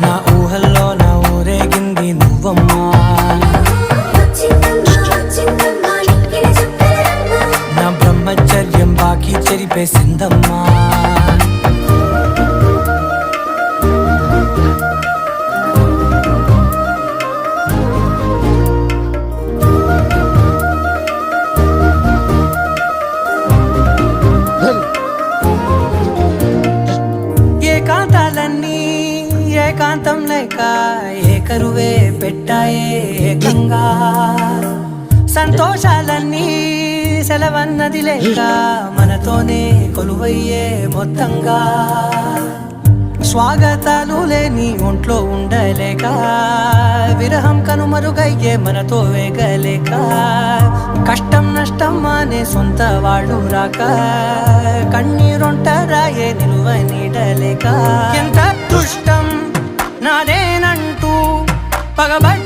నా ఊహల్లో నా ఊరేగింది నువ్వమ్మా, నా బ్రహ్మచర్యం బాకీ చెరిపేసిందమ్మా. ఏకాంతాలన్నీ ఏకాంతం లేక ఏకరువే పెట్టాయే ఏకంగా, సంతోషాలన్నీ సెలవన్నది లేక మనతోనే కొలువయ్యే మొత్తంగా, స్వాగతాలు లేని ఒంట్లో ఉండలేక విరహం కనుమరుగయ్యే మనతో వేగలేక, కష్టం నష్టం అనే సొంత వాళ్ళు రాక కన్నీరొంటరాయే నిలువ నీడలేక, ఎంత దుష్టం నాదేనంటూ పగబట్టి